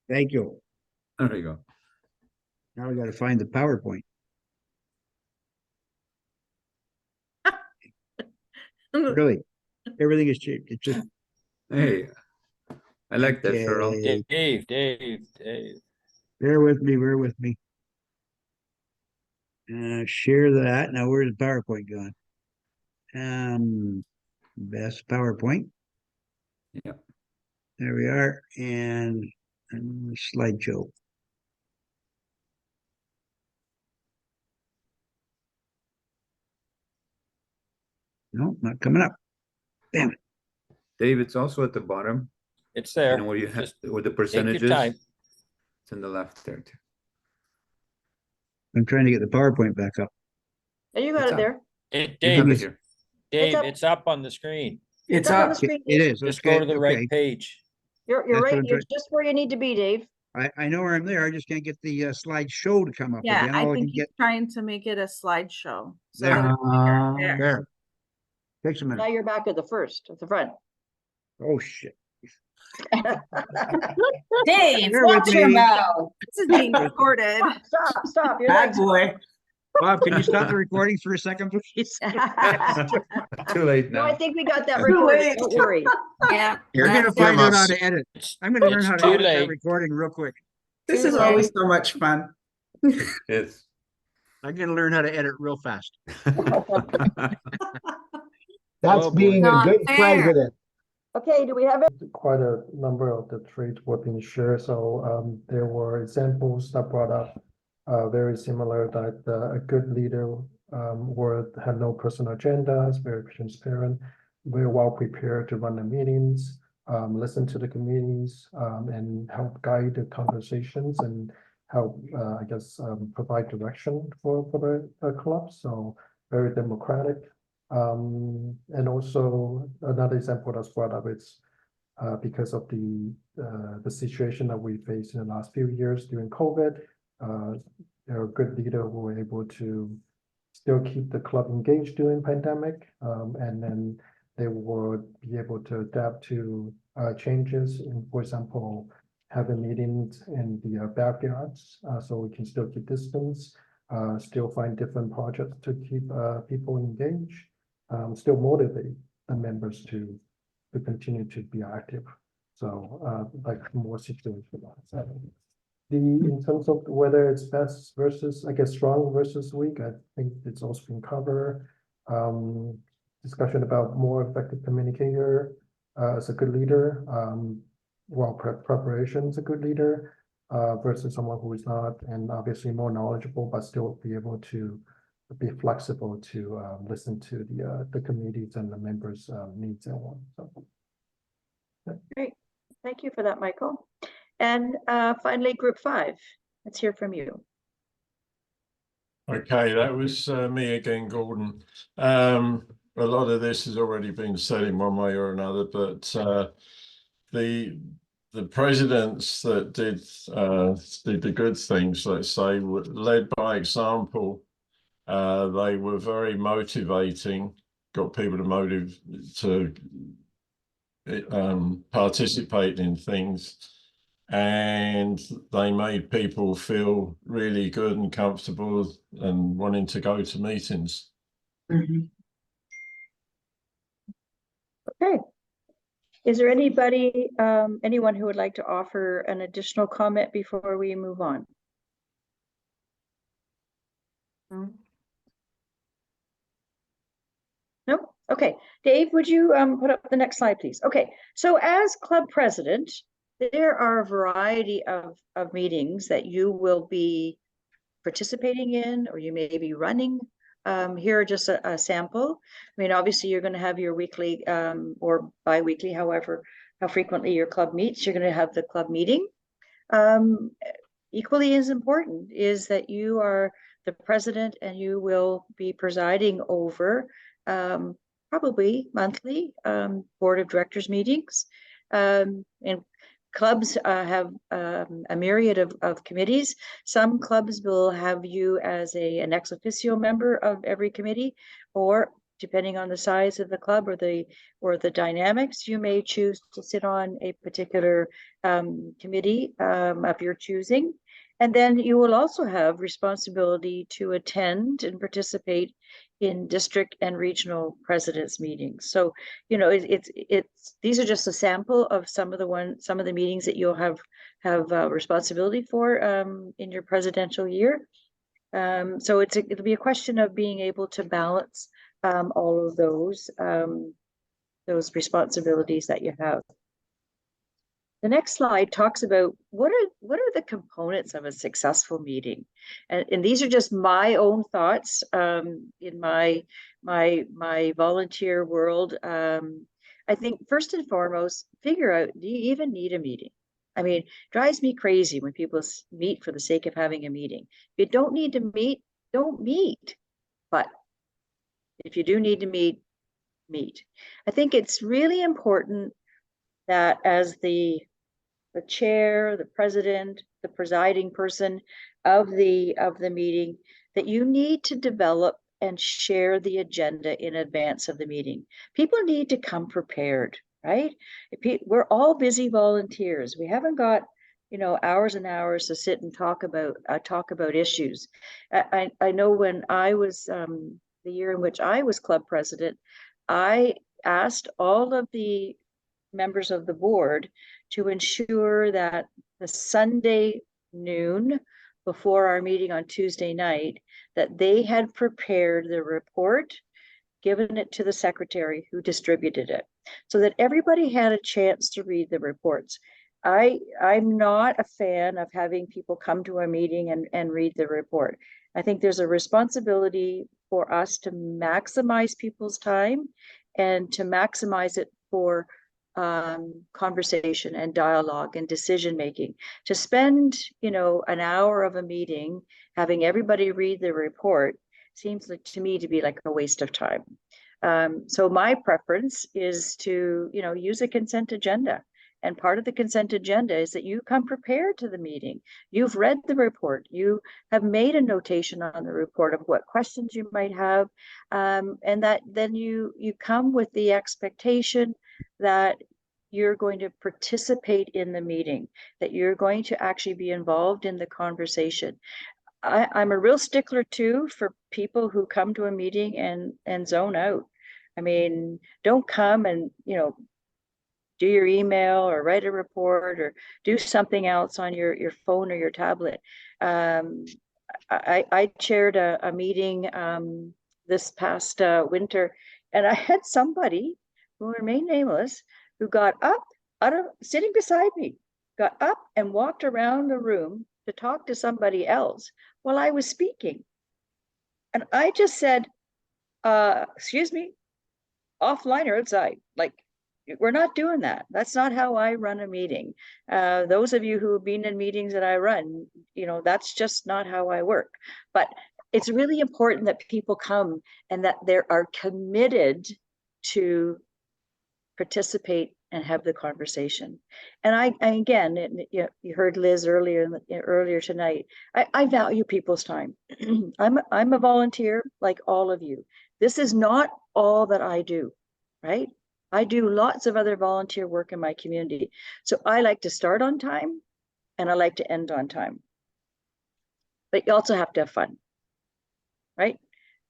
Thank you. There you go. Now we got to find the PowerPoint. Really, everything is cheap. It's just Hey, I like that, Cheryl. okay. Dave. Bear with me. Bear with me. Share that. Now, where's the PowerPoint going? Best PowerPoint. Yeah. There we are. And slideshow. No, not coming up. Damn it. Dave, it's also at the bottom. It's there. You know where you have Just with the take your percentages. time. It's in the left there too. I'm trying to get the PowerPoint back up. Oh, you got It's it up. there. You have Dave, it here. Dave, up. it's up on the screen. It's up on the screen. It is. Just Okay, go to the right page. You're That's what right. I'm You're trying- just where you need to be, Dave. I know where I'm there. I just can't get the slideshow to come up Yeah, again. I All I think can he's get trying to make it a slideshow. So There. that it's there. there. Takes a Now minute. you're back at the front. Oh shit. Dave, Bear watch with your me. mouth. This is being recorded. Stop. You're Bad like, boy. Bob, can you stop the recording for a second, please? Too late No, I now. think we got that Too recorded. late. Don't worry. Yeah. You're gonna that's- find out how to edit. It's, I'm gonna learn it's how to too edit that late. recording real quick. This is Too always late. so much fun. Yes. I'm gonna learn how to edit real fast. That's Oh, boy. being a Not good fair. president. Okay, do we have it? Quite a number of the traits were being shared, so there were examples that brought up very similar that a good leader would have no personal agendas, very transparent, very well prepared to run the meetings, listen to the committees, and help guide the conversations and help, provide direction for the club. So very democratic. And also another example that's brought up is because of the situation that we faced in the last few years during COVID, there are good leaders who were able to still keep the club engaged during pandemic, and then they would be able to adapt to changes in, for example, having meetings in the backyards, so we can still keep distance, still find different projects to keep people engaged, still motivate the members to continue to be active. So like more situational. So in terms of whether it's best versus, I guess, strong versus weak, I think it's also been covered. Discussion about more effective communicator as a good leader, well, preparation is a good leader versus someone who is not, and obviously more knowledgeable, but still be able to be flexible to listen to the committees and the members' needs and wants. So. Great. Thank you for that, Michael. And finally, group 5. Let's hear from you. Okay, that was me again, Gordon. A lot of this has already been said in one way or another, but the presidents that did the good things, let's say, were led by example. They were very motivating, got people to participate in things, and they made people feel really good and comfortable and wanting to go to meetings. Mhm. Okay. Is there anybody, anyone who would like to offer an additional comment before we move on? No? Okay. Dave, would you put up the next slide, please? Okay. So as club president, there are a variety of meetings that you will be participating in, or you may be running. Here are just a sample. I mean, obviously you're going to have your weekly or bi-weekly, however, how frequently your club meets, you're going to have the club meeting. Equally as important is that you are the president and you will be presiding over probably monthly board of directors meetings. And clubs have a myriad of committees. Some clubs will have you as an ex officio member of every committee, or depending on the size of the club or the dynamics, you may choose to sit on a particular committee of your choosing. And then you will also have responsibility to attend and participate in district and regional presidents meetings. So, you know, these are just a sample of some of the meetings that you'll have responsibility for in your presidential year. So it'll be a question of being able to balance all of those responsibilities that you have. The next slide talks about what are the components of a successful meeting, and these are just my own thoughts in my volunteer world. I think first and foremost, figure out, do you even need a meeting? I mean, drives me crazy when people meet for the sake of having a meeting. If you don't need to meet, don't meet. But if you do need to meet. I think it's really important that as the chair, the president, the presiding person of the meeting, that you need to develop and share the agenda in advance of the meeting. People need to come prepared, right? We're all busy volunteers. We haven't got, you know, hours and hours to sit and talk about issues. I know when I was the year in which I was club president, I asked all of the members of the board to ensure that the Sunday noon before our meeting on Tuesday night, that they had prepared the report, given it to the secretary who distributed it, so that everybody had a chance to read the reports. I'm not a fan of having people come to a meeting and read the report. I think there's a responsibility for us to maximize people's time and to maximize it for conversation and dialogue and decision making. To spend, you know, an hour of a meeting having everybody read the report seems like, to me, to be like a waste of time. So my preference is to, you know, use a consent agenda. And part of the consent agenda is that you come prepared to the meeting. You've read the report. You have made a notation on the report of what questions you might have, and that then you come with the expectation that you're going to participate in the meeting, that you're going to actually be involved in the conversation. I'm a real stickler too for people who come to a meeting and zone out. I mean, don't come and, you know, do your email or write a report or do something else on your phone or your tablet. I chaired a meeting this past winter, and I had somebody who remained nameless who got up sitting beside me, got up and walked around the room to talk to somebody else while I was speaking. And I just said, excuse me, offline or outside? Like, we're not doing that. That's not how I run a meeting. Those of you who have been in meetings that I run, you know, that's just not how I work. But it's really important that people come and that they are committed to participate and have the conversation. And I again, you heard Liz earlier tonight. I value people's time. I'm a volunteer like all of you. This is not all that I do, right? I do lots of other volunteer work in my community. So I like to start on time and I like to end on time. But you also have to have fun, right?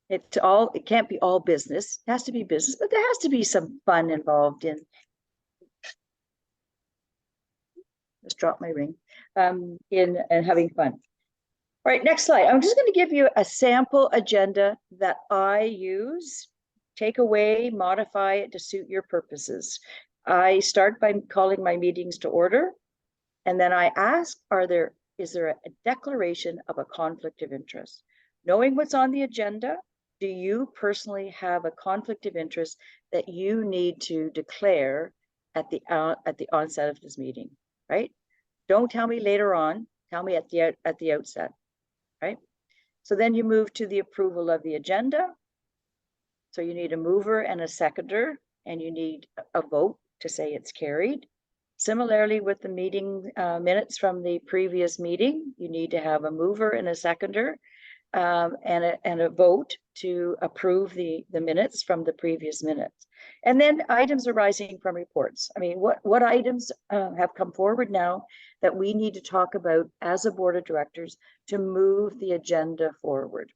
It can't be all business. It has to be business, but there has to be some fun involved in. Just drop my ring. In having fun. All right, next slide. I'm just going to give you a sample agenda that I use. Take away, modify it to suit your purposes. I start by calling my meetings to order, and then I ask, is there a declaration of a conflict of interest? Knowing what's on the agenda, do you personally have a conflict of interest that you need to declare at the onset of this meeting, right? Don't tell me later on, tell me at the outset, right? So then you move to the approval of the agenda. So you need a mover and a seconder, and you need a vote to say it's carried. Similarly, with the meeting minutes from the previous meeting, you need to have a mover and a seconder. and a vote to approve the minutes from the previous minutes. And then items arising from reports. I mean, what items have come forward now that we need to talk about as a board of directors to move the agenda forward?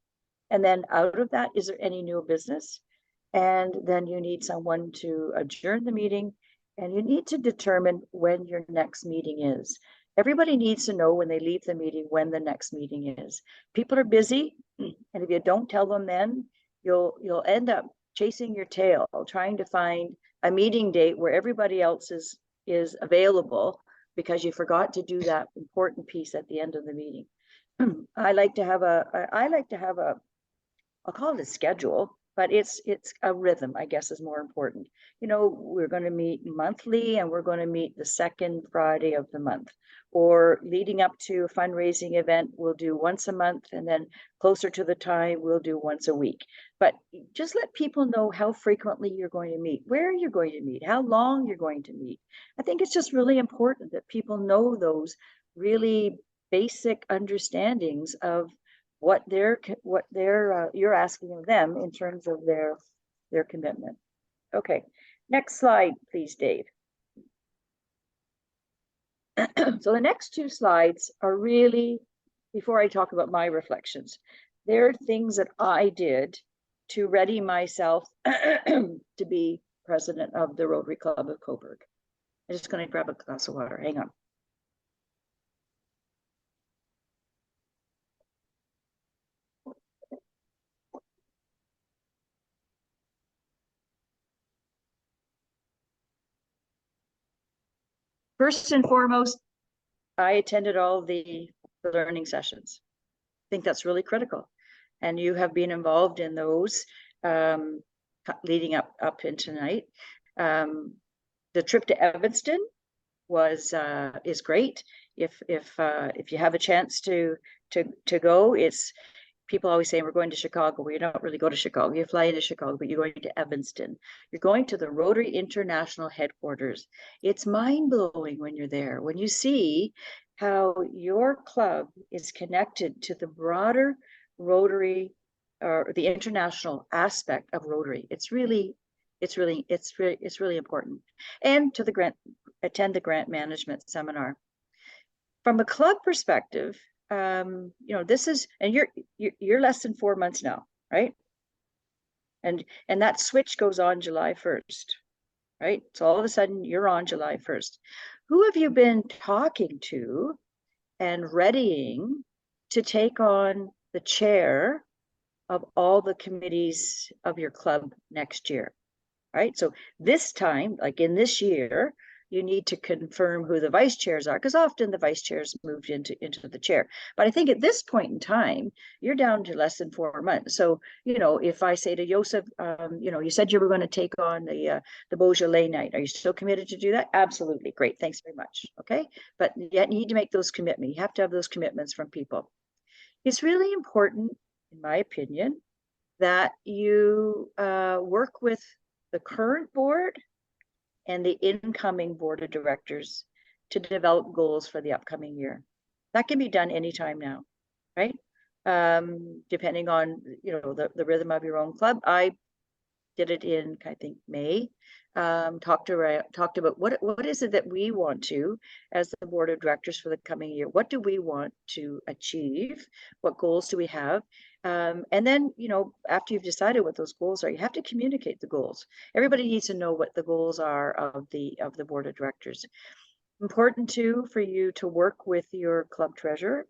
And then out of that, is there any new business? And then you need someone to adjourn the meeting, and you need to determine when your next meeting is. Everybody needs to know when they leave the meeting when the next meeting is. People are busy, and if you don't tell them then, you'll end up chasing your tail, trying to find a meeting date where everybody else is available because you forgot to do that important piece at the end of the meeting. I like to have a I'll call it a schedule, but it's a rhythm, I guess, is more important. You know, we're going to meet monthly, and we're going to meet the second Friday of the month, or leading up to a fundraising event, we'll do once a month, and then closer to the time, we'll do once a week. But just let people know how frequently you're going to meet, where you're going to meet, how long you're going to meet. I think it's just really important that people know those really basic understandings of what you're asking of them in terms of their commitment. Okay, next slide, please, Dave. So the next two slides are really, before I talk about my reflections, they're things that I did to ready myself to be president of the Rotary Club of Cobourg. I'm just going to grab a glass of water. Hang on. First and foremost, I attended all the learning sessions. I think that's really critical. And you have been involved in those leading up into tonight. The trip to Evanston is great. If you have a chance to go, it's, people always say we're going to Chicago. Well, you don't really go to Chicago. You fly into Chicago, but you're going to Evanston. You're going to the Rotary International headquarters. It's mind-blowing when you're there, when you see how your club is connected to the broader Rotary, or the international aspect of Rotary. It's really important. And to attend the grant management seminar. From a club perspective, you know, this is, and you're less than 4 months now, right? And that switch goes on July 1st, right? So all of a sudden you're on July 1st. Who have you been talking to and readying to take on the chair of all the committees of your club next year, right? So this time, like in this year, you need to confirm who the vice chairs are, because often the vice chairs moved into the chair. But I think at this point in time, you're down to less than 4 months. So, you know, if I say to Joseph, you know, you said you were going to take on the Beaujolais night. Are you still committed to do that? Absolutely. Great. Thanks very much. Okay. But yet you need to make those commitments. You have to have those commitments from people. It's really important, in my opinion, that you work with the current board and the incoming board of directors to develop goals for the upcoming year. That can be done anytime now, right? Depending on, you know, the rhythm of your own club. I did it in, I think, May. Talked about what is it that we want to, as the board of directors for the coming year. What do we want to achieve? What goals do we have? And then, you know, after you've decided what those goals are, you have to communicate the goals. Everybody needs to know what the goals are of the board of directors. Important too for you to work with your club treasurer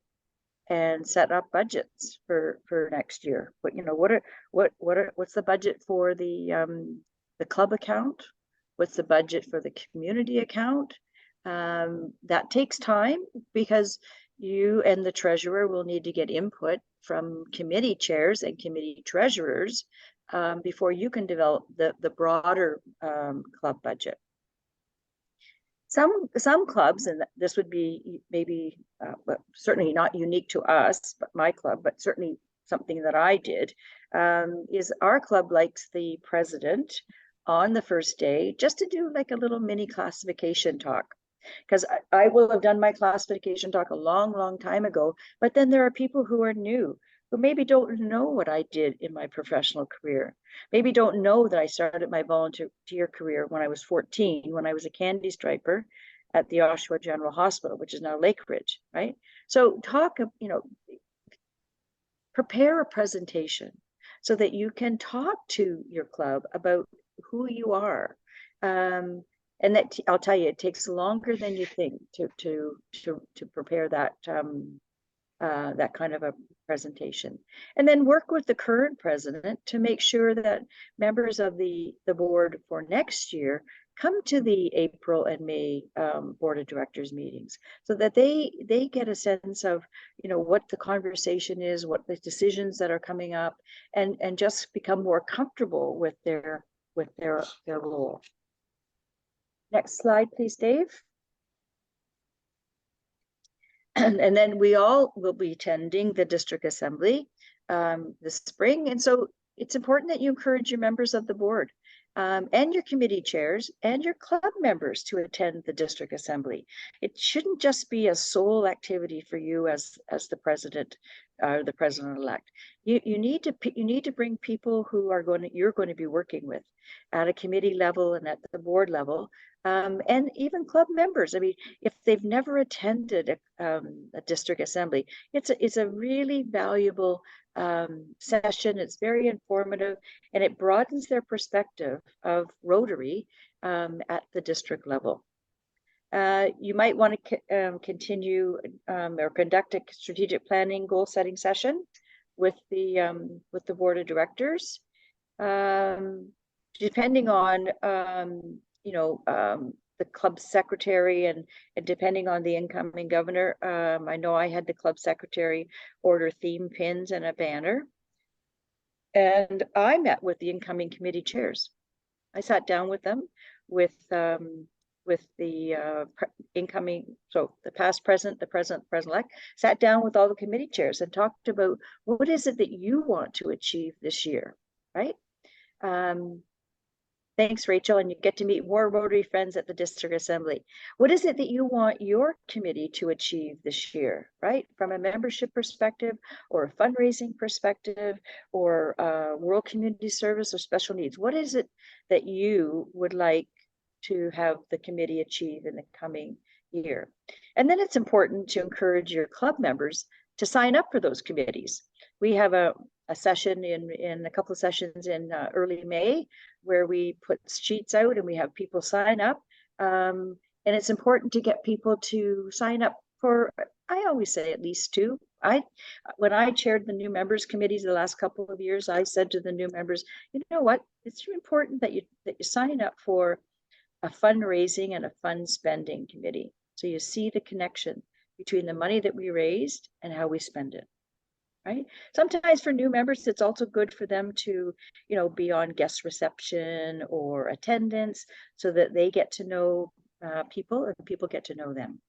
and set up budgets for next year. But you know, what's the budget for the club account? What's the budget for the community account? That takes time, because you and the treasurer will need to get input from committee chairs and committee treasurers before you can develop the broader club budget. Some clubs, and this would be maybe but certainly not unique to us, but my club, but certainly something that I did, is our club likes the president on the first day just to do like a little mini classification talk. Because I will have done my classification talk a long time ago, but then there are people who are new, who maybe don't know what I did in my professional career, maybe don't know that I started my volunteer career when I was 14, when I was a candy striper at the Oshawa General Hospital, which is now Lake Ridge, right? So prepare a presentation so that you can talk to your club about who you are. And that I'll tell you, it takes longer than you think to prepare that that kind of a presentation. And then work with the current president to make sure that members of the board for next year come to the April and May board of directors meetings, so that they get a sense of, what the conversation is, what the decisions that are coming up, and just become more comfortable with their role. Next slide, please, Dave. And then we all will be attending the district assembly this spring. And so it's important that you encourage your members of the board and your committee chairs and your club members to attend the district assembly. It shouldn't just be a sole activity for you as the president, the president-elect. You need to bring people who you're going to be working with at a committee level and at the board level, and even club members. I mean, if they've never attended a district assembly, it's a really valuable session. It's very informative, and it broadens their perspective of Rotary at the district level. You might want to continue or conduct a strategic planning goal setting session with the board of directors, depending on the club secretary and depending on the incoming governor. I know I had the club secretary order theme pins and a banner, and I met with the incoming committee chairs. I sat down with them with the incoming, so the past president, the president-elect, sat down with all the committee chairs and talked about what is it that you want to achieve this year, right? Thanks, Rachel, and you get to meet more Rotary friends at the district assembly. What is it that you want your committee to achieve this year, right? From a membership perspective, or a fundraising perspective, or world community service, or special needs? What is it that you would like to have the committee achieve in the coming year? And then it's important to encourage your club members to sign up for those committees. We have a session in a couple of sessions in early May where we put sheets out and we have people sign up. And it's important to get people to sign up for, I always say, at least two. When I chaired the new members committees the last couple of years, I said to the new members, you know what, it's important that you sign up for a fundraising and a fund spending committee. So you see the connection between the money that we raised and how we spend it. Right? Sometimes for new members, it's also good for them to, be on guest reception or attendance so that they get to know people and people get to know them.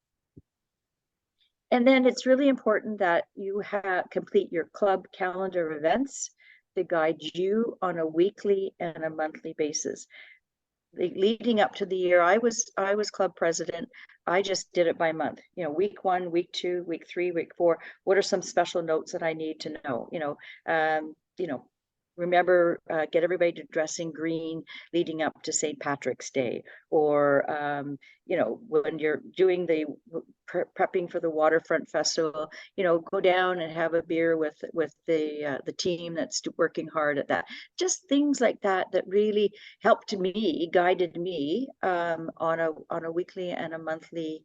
And then it's really important that you complete your club calendar events to guide you on a weekly and a monthly basis. Leading up to the year, I was club president. I just did it by month. Week 1, week 2, week 3, week 4. What are some special notes that I need to know? Remember, get everybody to dress in green leading up to St. Patrick's Day, or when you're doing the prepping for the Waterfront Festival, go down and have a beer with the team that's working hard at that. Just things like that really helped me, guided me on a weekly and a monthly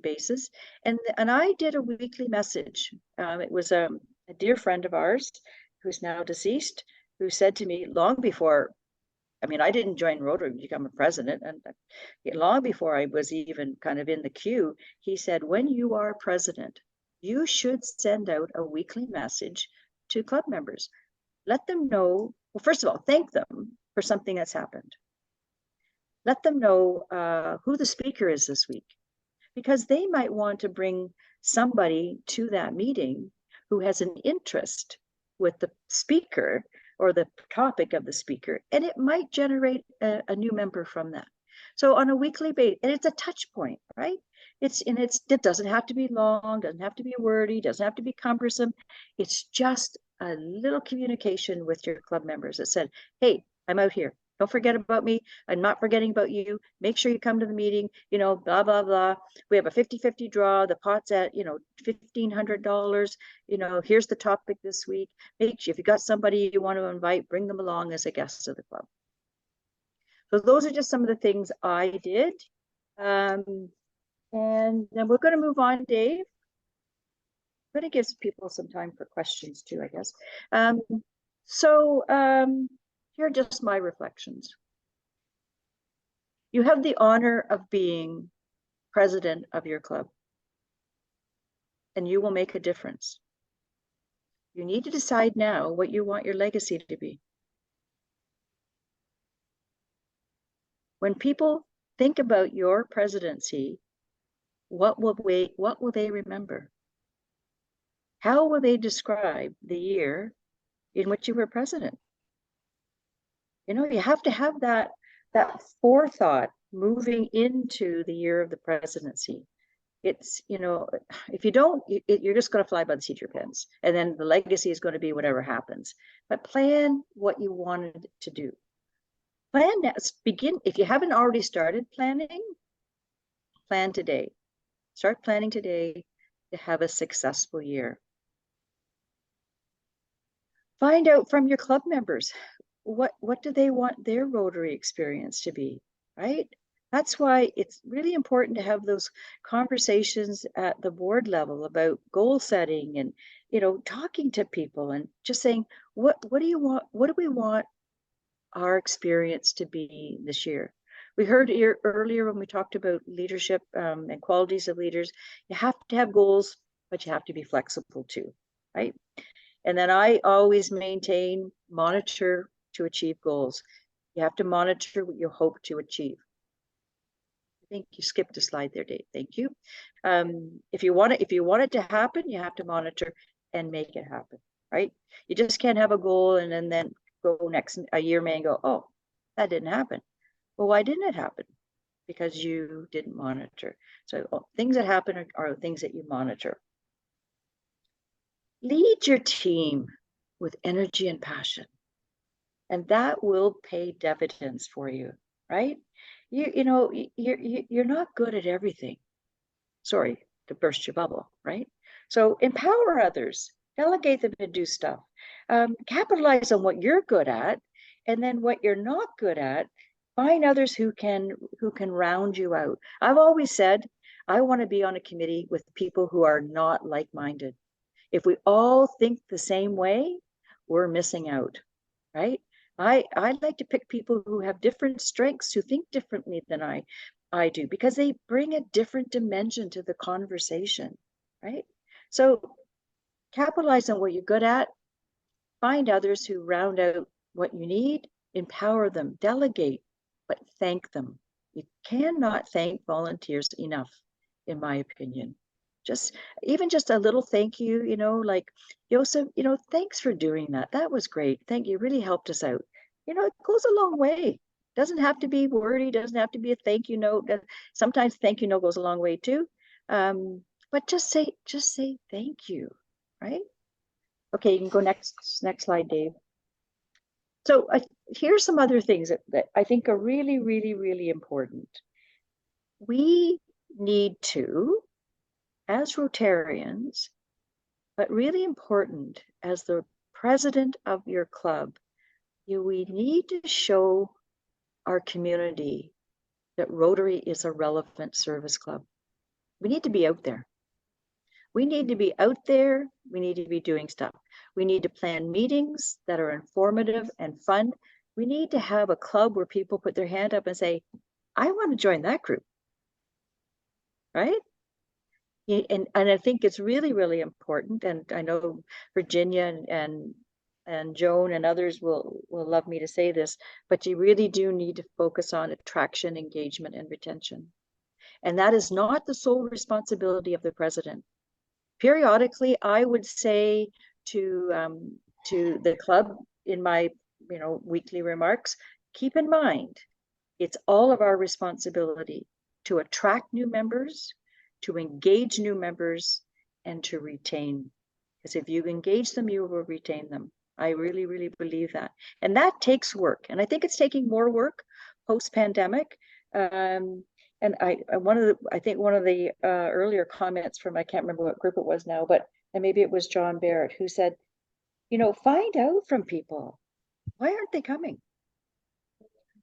basis. And I did a weekly message. It was a dear friend of ours who's now deceased, who said to me long before, I didn't join Rotary to become a president, and long before I was even kind of in the queue, he said, when you are president, you should send out a weekly message to club members. Let them know, well, first of all, thank them for something that's happened. Let them know who the speaker is this week, because they might want to bring somebody to that meeting who has an interest with the speaker or the topic of the speaker, and it might generate a new member from that. So on a weekly basis, and it's a touch point, right? it doesn't have to be long, doesn't have to be wordy, doesn't have to be cumbersome. It's just a little communication with your club members that said, hey, I'm out here. Don't forget about me. I'm not forgetting about you. Make sure you come to the meeting, you know, blah, blah, blah. We have a 50-50 draw. The pot's at, you know, $1,500. You know, here's the topic this week. Make sure if you got somebody you want to invite, bring them along as a guest of the club. So those are just some of the things I did. And then we're going to move on, Dave. I'm going to give people some time for questions too, I guess. Here are just my reflections. You have the honor of being president of your club, and you will make a difference. You need to decide now what you want your legacy to be. When people think about your presidency, what will they remember? How will they describe the year in which you were president? You know, you have to have that forethought moving into the year of the presidency. It's, you know, if you don't, you're just going to fly by the seat of your pants, and then the legacy is going to be whatever happens. But plan what you wanted to do. Plan now. Begin, if you haven't already started planning, plan today. Start planning today to have a successful year. Find out from your club members, what do they want their Rotary experience to be, right? That's why it's really important to have those conversations at the board level about goal setting and, you know, talking to people and just saying, what do you want? What do we want our experience to be this year? We heard here earlier when we talked about leadership and qualities of leaders, you have to have goals, but you have to be flexible too, right? And then I always maintain, monitor to achieve goals. You have to monitor what you hope to achieve. I think you skipped a slide there, Dave. Thank you. If you want it to happen, you have to monitor and make it happen, right? You just can't have a goal and then go a year may and go, oh, that didn't happen. Well, why didn't it happen? Because you didn't monitor. So things that happen are things that you monitor. Lead your team with energy and passion, and that will pay dividends for you, right? You're not good at everything. Sorry to burst your bubble, right? So empower others, delegate them to do stuff, capitalize on what you're good at, and then what you're not good at, find others who can round you out. I've always said I want to be on a committee with people who are not like-minded. If we all think the same way, we're missing out, right? I like to pick people who have different strengths, who think differently than I do, because they bring a different dimension to the conversation, right? So capitalize on what you're good at, find others who round out what you need, empower them, delegate, but thank them. You cannot thank volunteers enough, in my opinion. Even just a little thank you, you know, like, Joseph, you know, thanks for doing that. That was great. Thank you. Really helped us out. You know, it goes a long way. Doesn't have to be wordy, doesn't have to be a thank you note. Sometimes thank you note goes a long way too. But just say thank you, right? Okay, you can go next slide, Dave. So here's some other things that I think are really, really, really important. We need to, as Rotarians, but really important as the president of your club, we need to show our community that Rotary is a relevant service club. We need to be out there. We need to be out there. We need to be doing stuff. We need to plan meetings that are informative and fun. We need to have a club where people put their hand up and say, I want to join that group, right? And I think it's really, really important. And I know Virginia and Joan and others will love me to say this, but you really do need to focus on attraction, engagement, and retention. And that is not the sole responsibility of the president. Periodically, I would say to the club in my weekly remarks, keep in mind, it's all of our responsibility to attract new members, to engage new members, and to retain. Because if you engage them, you will retain them. I really, really believe that. And that takes work. And I think it's taking more work post-pandemic. And I think one of the earlier comments from, I can't remember what group it was now, but and maybe it was John Barrett who said, you know, find out from people, why aren't they coming?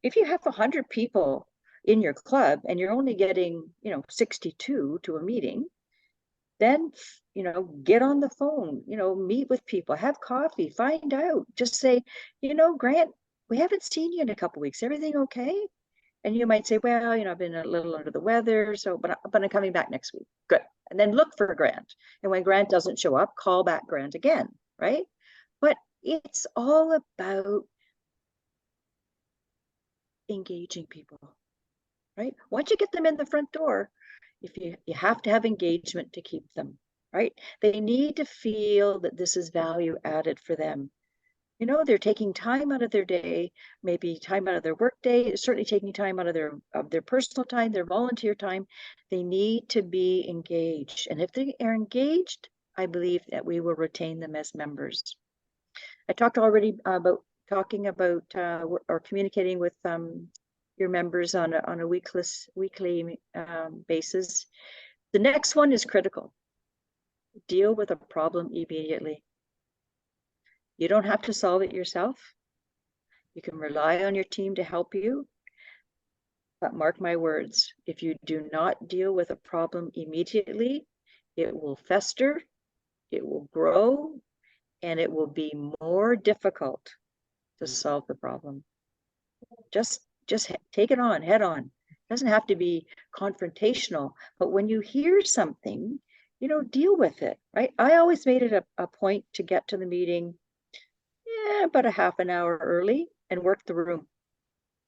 If you have 100 people in your club and you're only getting, you know, 62 to a meeting, then, you know, get on the phone, you know, meet with people, have coffee, find out, just say, you know, Grant, we haven't seen you in a couple of weeks. Everything okay? And you might say, well, you know, I've been a little under the weather, so, but I'm coming back next week. Good. And then look for Grant. And when Grant doesn't show up, call back Grant again, right? But it's all about engaging people, right? Once you get them in the front door, if you have to have engagement to keep them, right? They need to feel that this is value added for them. You know, they're taking time out of their day, maybe time out of their work day, certainly taking time out of their personal time, their volunteer time. They need to be engaged. And if they are engaged, I believe that we will retain them as members. I talked already about talking about or communicating with your members on a weekly basis. The next one is critical. Deal with a problem immediately. You don't have to solve it yourself. You can rely on your team to help you. But mark my words, if you do not deal with a problem immediately, it will fester, it will grow, and it will be more difficult to solve the problem. Just take it on, head on. It doesn't have to be confrontational, but when you hear something, you know, deal with it, right? I always made it a point to get to the meeting about a half an hour early and work the room,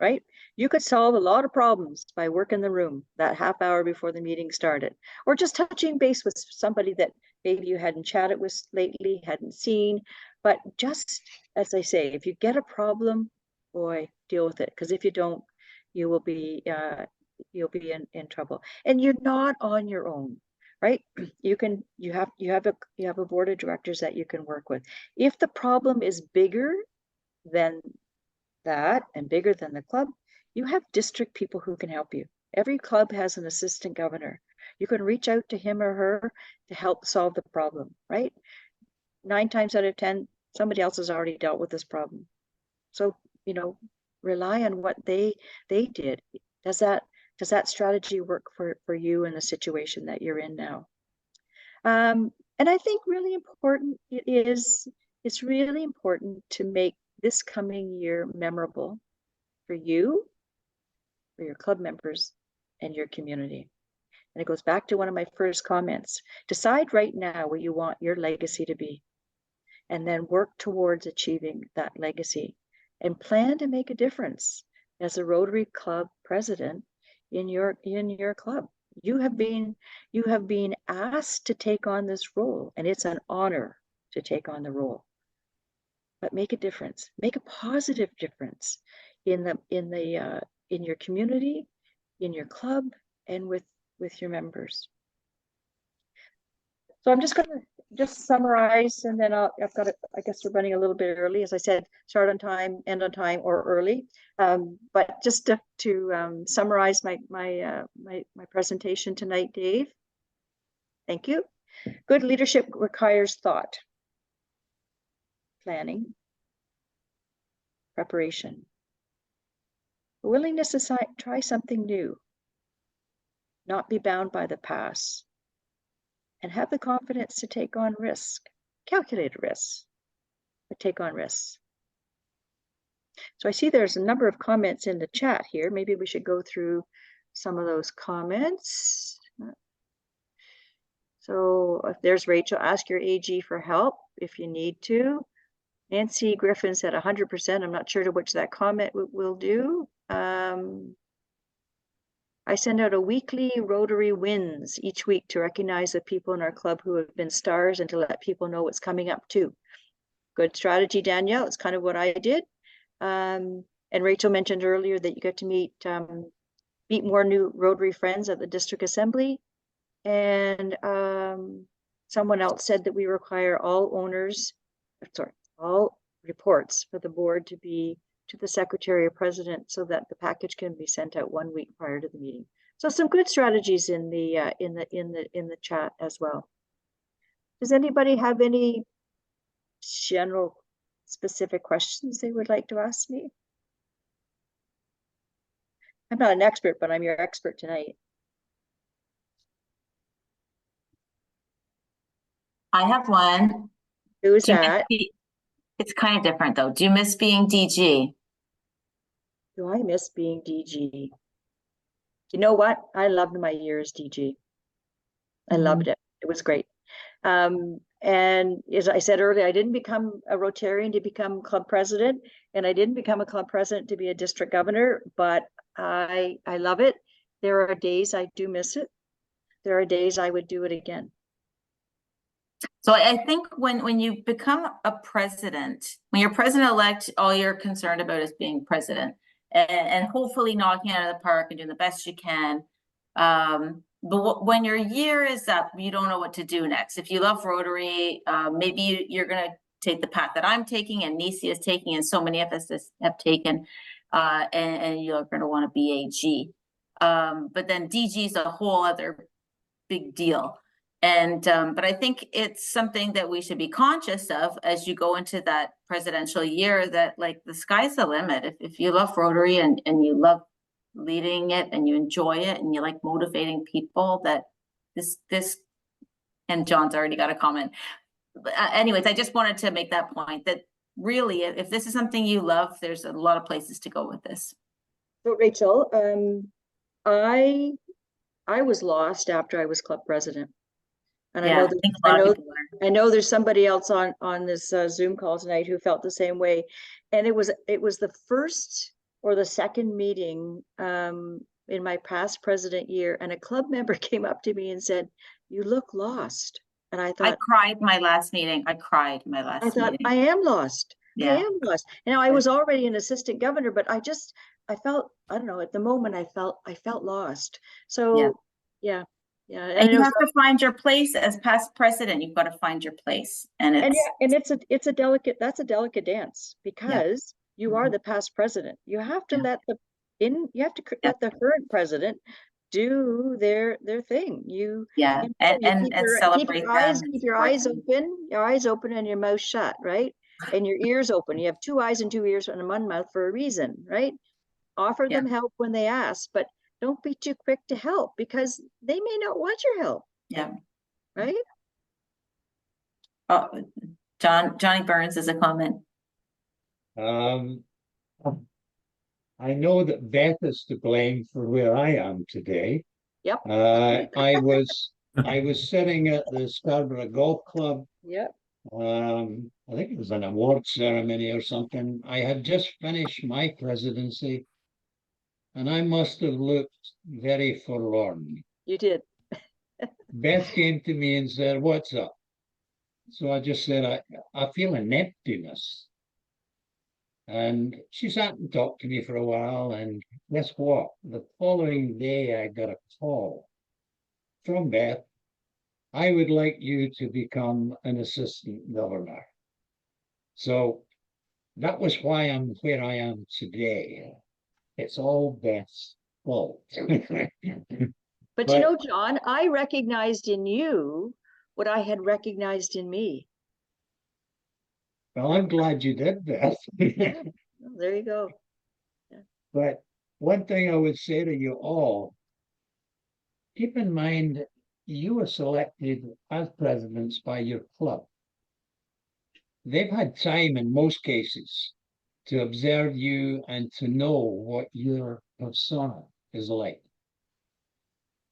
right? You could solve a lot of problems by working the room that half hour before the meeting started, or just touching base with somebody that maybe you hadn't chatted with lately, hadn't seen. But just as I say, if you get a problem, boy, deal with it. Because if you don't, you will be in trouble. And you're not on your own, right? You have a board of directors that you can work with. If the problem is bigger than that and bigger than the club, you have district people who can help you. Every club has an assistant governor. You can reach out to him or her to help solve the problem, right? 9 times out of 10, somebody else has already dealt with this problem. So, you know, rely on what they did. Does that strategy work for you in the situation that you're in now? And I think really important it's really important to make this coming year memorable for you, for your club members, and your community. And it goes back to one of my first comments. Decide right now what you want your legacy to be, and then work towards achieving that legacy, and plan to make a difference as a Rotary Club president in your club. You have been asked to take on this role, and it's an honor to take on the role. But make a difference, make a positive difference in your community, in your club, and with your members. So I'm just going to summarize, and then I guess we're running a little bit early. As I said, start on time, end on time, or early. But just to summarize my presentation tonight, Dave. Thank you. Good leadership requires thought, planning, preparation, a willingness to try something new, not be bound by the past, and have the confidence to take on risk, calculated risks, but take on risks. So I see there's a number of comments in the chat here. Maybe we should go through some of those comments. So if there's Rachel, ask your AG for help if you need to. Nancy Griffin said 100%. I'm not sure to which that comment will do. I send out a weekly Rotary wins each week to recognize the people in our club who have been stars and to let people know what's coming up too. Good strategy, Danielle. It's kind of what I did. And Rachel mentioned earlier that you get to meet more new Rotary friends at the district assembly. And someone else said that we require all reports for the board to be to the secretary or president so that the package can be sent out 1 week prior to the meeting. So some good strategies in the chat as well. Does anybody have any general specific questions they would like to ask me? I'm not an expert, but I'm your expert tonight. I have one. Who's Do you miss that? It's kind of different though. Do you miss being DG? Do I miss being DG? You know what? I loved my year as DG. I loved it. It was great. And as I said earlier, I didn't become a Rotarian to become club president, and I didn't become a club president to be a district governor, but I love it. There are days I do miss it. There are days I would do it again. So I think when you become a president, when you're president-elect, all you're concerned about is being president and hopefully knocking it out of the park and doing the best you can. But when your year is up, you don't know what to do next. If you love Rotary, maybe you're going to take the path that I'm taking and Nisi is taking and so many of us have taken, and you're going to want to be AG. But then DG is a whole other big deal. And but I think it's something that we should be conscious of as you go into that presidential year, that like the sky's the limit. If you love Rotary and you love leading it and you enjoy it and you like motivating people, that this and John's already got a comment. Anyways, I just wanted to make that point that really, if this is something you love, there's a lot of places to go with this. So Rachel, I was lost after I was club president. And Yeah, I know there's somebody else on this Zoom call tonight who felt the same way. And it was the first or the second meeting in my past president year, and a club member came up to me and said, "You look lost." And I thought, I cried my last meeting. I thought, I am lost. Yeah. I am lost. Now I was already an assistant governor, but I felt, I don't know, at the moment I felt lost. So yeah. And you have to find your place as past president. You've got to find your place, and it's a delicate dance, because you are the past president. You have to let the current president do their thing. And celebrate them. Keep your eyes open and your mouth shut, right? And your ears open. You have 2 eyes and 2 ears and 1 mouth for a reason, right? Offer them help when they ask, but don't be too quick to help, because they may not want your help. Yeah. Right? Oh, Johnny Burns has a comment. I know that Beth is to blame for where I am today. Yep. I was sitting at the Scarborough Golf Club. Yep. I think it was an award ceremony or something. I had just finished my presidency, and I must have looked very forlorn. You did. Beth came to me and said, "What's up?" So I just said, I feel an emptiness. And she sat and talked to me for a while, and guess what? The following day, I got a call from Beth. "I would like you to become an assistant governor." So that was why I'm where I am today. It's all Beth's fault. But you know, John, I recognized in you what I had recognized in me. Well, I'm glad you did, Beth. Well, there you go. Yeah. But one thing I would say to you all, keep in mind, you were selected as presidents by your club. They've had time in most cases to observe you and to know what your persona is like.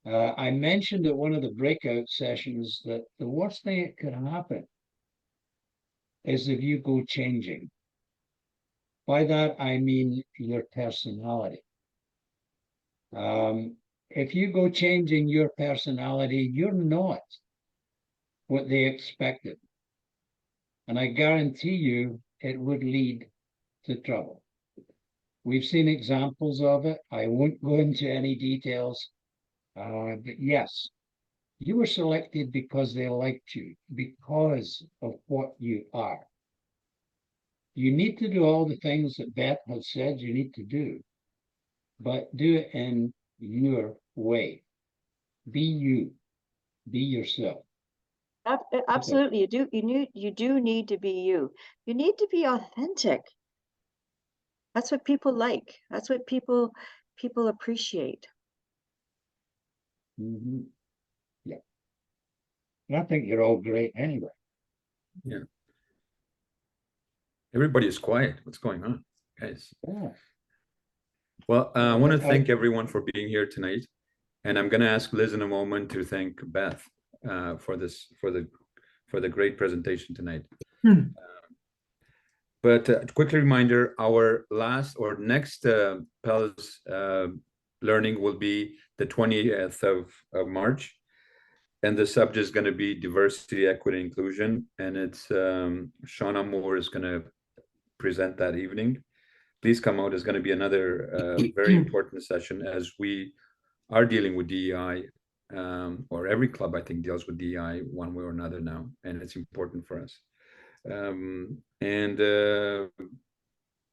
I mentioned at one of the breakout sessions that the worst thing that could happen is if you go changing. By that, I mean your personality. If you go changing your personality, you're not what they expected. And I guarantee you, it would lead to trouble. We've seen examples of it. I won't go into any details. But yes, You were selected because they liked you, because of what you are. You need to do all the things that Beth has said you need to do, but do it in your way. Be you, be yourself. Absolutely, you do need to be you. You need to be authentic. That's what people like. That's what people appreciate. Mhm. Yeah. And I think you're all great anyway. Yeah. Everybody is quiet. What's going on, guys? Yeah. Well, I want to I- thank everyone for being here tonight, and I'm going to ask Liz in a moment to thank Beth for the great presentation tonight. But quickly reminder, our last or next PELS learning will be the 20th of March. And the subject is going to be diversity, equity, inclusion. And it's Shauna Moore is going to present that evening. Please come out. It's going to be another very important session as we are dealing with DEI, or every club, I think, deals with DEI one way or another now. And it's important for us.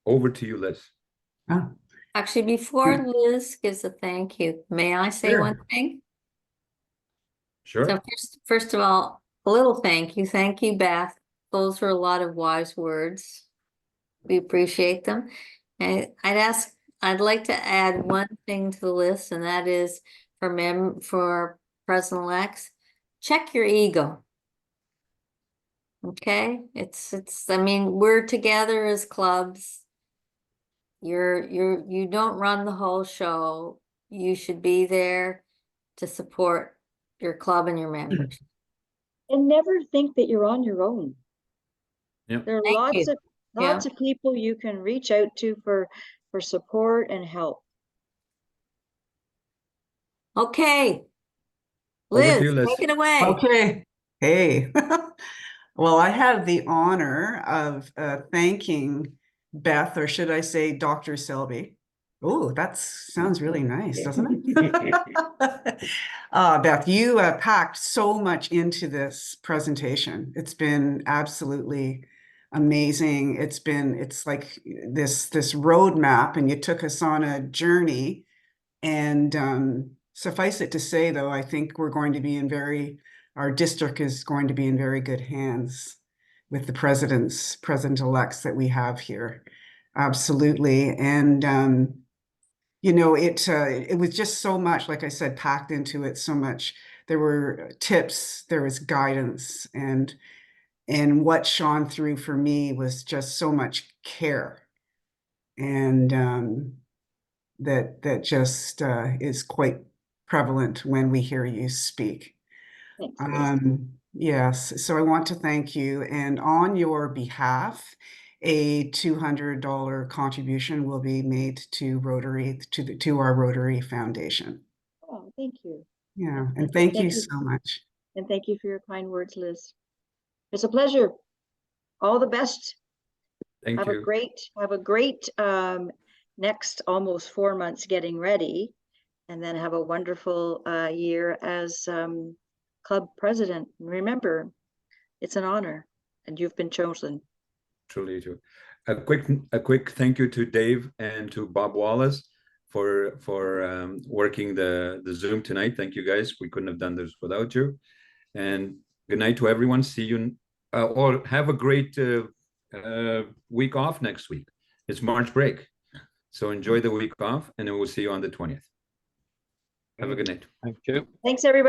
Over to you, Liz. Actually, before Liz gives a thank you, may I say Sure. one thing? Sure. So first of all, a little thank you. Thank you, Beth. Those were a lot of wise words. We appreciate them. And I'd like to add one thing to the list, and that is for President-elects, check your ego. Okay? I mean, we're together as clubs. You don't run the whole show. You should be there to support your club and your members. And never think that you're on your own. Yep. There are Thank lots you. of lots of people you can reach out to for support and help. Okay. Over to Liz, you, Liz. take it away. Okay. Hey. Well, I have the honor of thanking Beth, or should I say Dr. Selby. Oh, that sounds really nice, doesn't it? Beth, you packed so much into this presentation. It's been absolutely amazing. It's like this roadmap, and you took us on a journey. And suffice it to say, though, I think we're going to be our district is going to be in very good hands with the president-elects that we have here. Absolutely. And it was just so much, like I said, packed into it so much. There were tips, there was guidance, and what shone through for me was just so much care. And that just is quite prevalent when we hear you speak. Thanks. Yes, so I want to thank you, and on your behalf, a $200 contribution will be made to Rotary, to our Rotary Foundation. Oh, thank you. Yeah, and thank you so much. And thank you for your kind words, Liz. It's a pleasure. All the best. Thank you. Have a great next almost 4 months getting ready, and then have a wonderful year as club president. Remember, it's an honor, and you've been chosen. Truly true. A quick thank you to Dave and to Bob Wallace for working the Zoom tonight. Thank you, guys. We couldn't have done this without you. And good night to everyone. See you, or have a great week off next week. It's March break, so enjoy the week off, and then we'll see you on the 20th. Have a good night. Thank you. Thanks, everybody.